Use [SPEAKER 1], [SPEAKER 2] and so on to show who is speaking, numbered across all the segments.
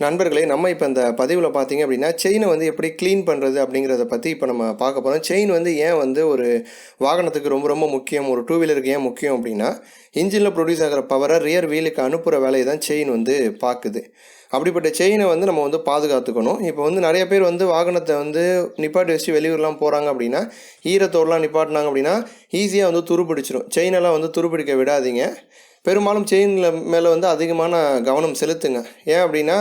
[SPEAKER 1] நண்பர்களே, நம்ம இப்போ இந்த பதிவில் பார்த்தீங்க அப்படின்னா செயினை வந்து எப்படி க்ளீன் பண்ணுறது அப்படிங்கிறத பற்றி இப்போ நம்ம பார்க்க போகிறோம். செயின் வந்து ஏன் வந்து ஒரு வாகனத்துக்கு ரொம்ப ரொம்ப முக்கியம், ஒரு டூ வீலருக்கு ஏன் முக்கியம் அப்படின்னா, இன்ஜினில் ப்ரொடியூஸ் ஆகிற பவரை ரியர் வீலுக்கு அனுப்புகிற வேலையை தான் செயின் வந்து பார்க்குது. அப்படிப்பட்ட செயினை வந்து நம்ம வந்து பாதுகாத்துக்கணும். இப்போ வந்து நிறைய பேர் வந்து வாகனத்தை வந்து நிப்பாட்டி வச்சு வெளியூர்லாம் போகிறாங்க அப்படின்னா, ஈரத்தோடலாம் நிப்பாட்டினாங்க அப்படின்னா ஈஸியாக வந்து துருப்பிடிச்சிடும். செயினெல்லாம் வந்து துருப்பிடிக்க விடாதீங்க. பெரும்பாலும் செயினில் மேலே வந்து அதிகமான கவனம் செலுத்துங்க. ஏன் அப்படின்னா,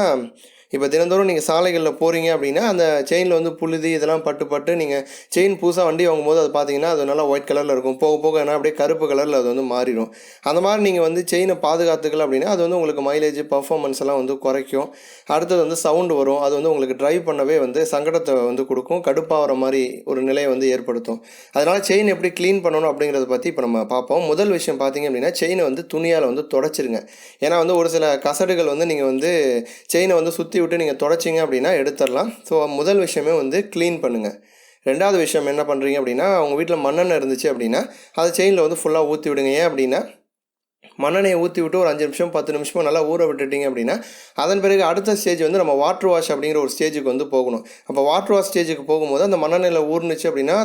[SPEAKER 1] இப்போ தினந்தோறும் நீங்கள் சாலைகளில் போகிறீங்க அப்படின்னா, அந்த செயினில் வந்து புழுதி இதெல்லாம் பட்டு பட்டு நீங்கள் செயின் புதுசாக வண்டி வாங்கும்போது அது பார்த்தீங்கன்னா, அது நல்லா ஒயிட் கலரில் இருக்கும். போக போக என்ன அப்படியே கருப்பு கலரில் அது வந்து மாறிடும். அந்த மாதிரி நீங்கள் வந்து செயினை பாதுகாத்துக்கல அப்படின்னா, அது வந்து உங்களுக்கு மைலேஜ், பர்ஃபார்மன்ஸ் எல்லாம் வந்து குறைக்கும். அடுத்தது வந்து சவுண்டு வரும். அது வந்து உங்களுக்கு ட்ரைவ் பண்ணவே வந்து சங்கடத்தை வந்து கொடுக்கும். கடுப்பாகிற மாதிரி ஒரு நிலையை வந்து ஏற்படுத்தும். அதனால் செயின் எப்படி க்ளீன் பண்ணணும் அப்படிங்கிறத பற்றி இப்போ நம்ம பார்ப்போம். முதல் விஷயம் பார்த்தீங்க அப்படின்னா, செயினை வந்து துணியால் வந்து தொடச்சிருங்க. ஏன்னா வந்து ஒரு சில கசடுகள் வந்து நீங்கள் வந்து செயினை வந்து சுற்றி விட்டு நீங்கள் தொடச்சிங்க அப்படின்னா எடுத்துடலாம். ஸோ முதல் விஷயமே வந்து க்ளீன் பண்ணுங்கள். ரெண்டாவது விஷயம் என்ன பண்ணுறீங்க அப்படின்னா, உங்கள் வீட்டில் மண்ணெண்ணெய் இருந்துச்சு அப்படின்னா அதை செயினில் வந்து ஃபுல்லாக ஊற்றி விடுங்க. ஏன் அப்படின்னா, மண்ணெண்ணெயை ஊற்றி விட்டு ஒரு 5 நிமிஷம் 10 நிமிஷமோ நல்லா ஊற விட்டுட்டிங்க அப்படின்னா, அதன் பிறகு அடுத்த ஸ்டேஜ் வந்து நம்ம வாட்டர் வாஷ் அப்படிங்கிற ஒரு ஸ்டேஜுக்கு வந்து போகணும். அப்போ வாட்டர் வாஷ் ஸ்டேஜுக்கு போகும்போது அந்த மண்ணெண்ணெயில் ஊறுனுச்சு அப்படின்னா,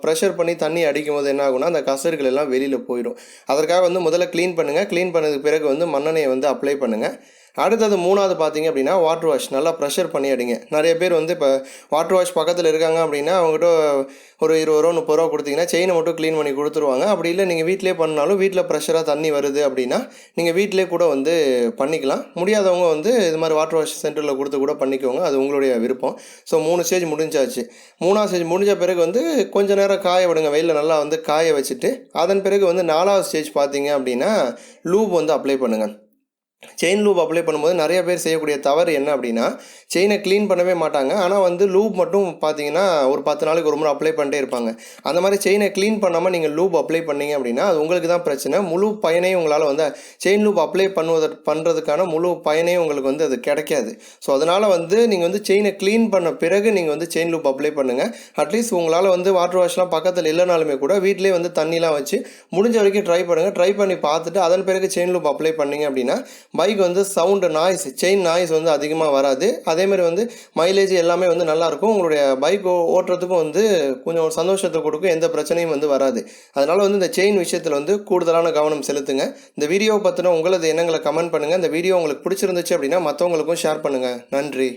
[SPEAKER 1] ப்ரெஷர் பண்ணி தண்ணி அடிக்கும் போது என்ன ஆகும்னா, அந்த கசடுகள் எல்லாம் வெளியில் போயிடும். அதற்காக வந்து முதல்ல க்ளீன் பண்ணுங்கள். க்ளீன் பண்ணதுக்கு பிறகு வந்து மண்ணெண்ணெயை வந்து அப்ளை பண்ணுங்கள். அடுத்தது மூணாவது பார்த்தீங்க அப்படின்னா, வாட்டர் வாஷ் நல்லா ப்ரெஷர் பண்ணி அடிங்க. நிறைய பேர் வந்து இப்போ வாட்டர் வாஷ் பக்கத்தில் இருக்காங்க அப்படின்னா, அவங்ககிட்ட ஒரு 20 ரூபா 30 ரூபா கொடுத்தீங்கன்னா செயினை மட்டும் க்ளீன் பண்ணி கொடுத்துருவாங்க. அப்படி இல்லை நீங்கள் வீட்டிலே பண்ணாலும், வீட்டில் ப்ரெஷராக தண்ணி வருது அப்படின்னா நீங்கள் வீட்டிலே கூட வந்து பண்ணிக்கலாம். முடியாதவங்க வந்து இது மாதிரி வாட்டர் வாஷ் சென்டரில் கொடுத்து கூட பண்ணிக்கோங்க. அது உங்களுடைய விருப்பம். ஸோ 3 ஸ்டேஜ் முடிஞ்சாச்சு. 3ஆவது ஸ்டேஜ் முடிஞ்ச பிறகு வந்து கொஞ்சம் நேரம் காய விடுங்க. வெயிலில் நல்லா வந்து காய வச்சுட்டு, அதன் பிறகு வந்து 4ஆவது ஸ்டேஜ் பார்த்தீங்க அப்படின்னா, லூப் வந்து அப்ளை பண்ணுங்கள். செயின் லூப் அப்ளை பண்ணும்போது நிறைய பேர் செய்யக்கூடிய தவறு என்ன அப்படின்னா, செயினை க்ளீன் பண்ணவே மாட்டாங்க. ஆனால் வந்து லூப் மட்டும் பார்த்தீங்கன்னா ஒரு 10 நாளைக்கு ஒரு முறை அப்ளை பண்ணிட்டே இருப்பாங்க. அந்த மாதிரி செயினை க்ளீன் பண்ணாமல் நீங்கள் லூப் அப்ளை பண்ணீங்க அப்படின்னா, அது உங்களுக்கு தான் பிரச்சனை. முழு பயனையும் உங்களால் வந்து செயின் லூப் அப்ளை பண்ணுறதுக்கான முழு பயனையும் உங்களுக்கு வந்து அது கிடைக்காது. ஸோ அதனால் வந்து நீங்கள் வந்து செயினை க்ளீன் பண்ண பிறகு நீங்கள் வந்து செயின் லூப் அப்ளை பண்ணுங்கள். அட்லீஸ்ட் உங்களால் வந்து வாட்டர் வாஷ்லாம் பக்கத்தில் இல்லைனாலுமே கூட வீட்டிலே வந்து தண்ணிலாம் வச்சு முடிஞ்ச வரைக்கும் ட்ரை பண்ணுங்கள். ட்ரை பண்ணி பார்த்துட்டு அதன் பிறகு செயின் லூப் அப்ளை பண்ணிங்க அப்படின்னா பைக் வந்து சவுண்டு நாய்ஸ், செயின் நாய்ஸ் வந்து அதிகமாக வராது. அதேமாதிரி வந்து மைலேஜ் எல்லாமே வந்து நல்லாயிருக்கும். உங்களுடைய பைக் ஓட்டுறதுக்கும் வந்து கொஞ்சம் சந்தோஷத்தை கொடுக்கும். எந்த பிரச்சனையும் வந்து வராது. அதனால் வந்து இந்த செயின் விஷயத்தில் வந்து கூடுதலான கவனம் செலுத்துங்க. இந்த வீடியோவை பற்றின உங்களது எண்ணங்களை கமெண்ட் பண்ணுங்கள். இந்த வீடியோ உங்களுக்கு பிடிச்சிருந்துச்சு அப்படின்னா மற்றவங்களுக்கும் ஷேர் பண்ணுங்கள். நன்றி.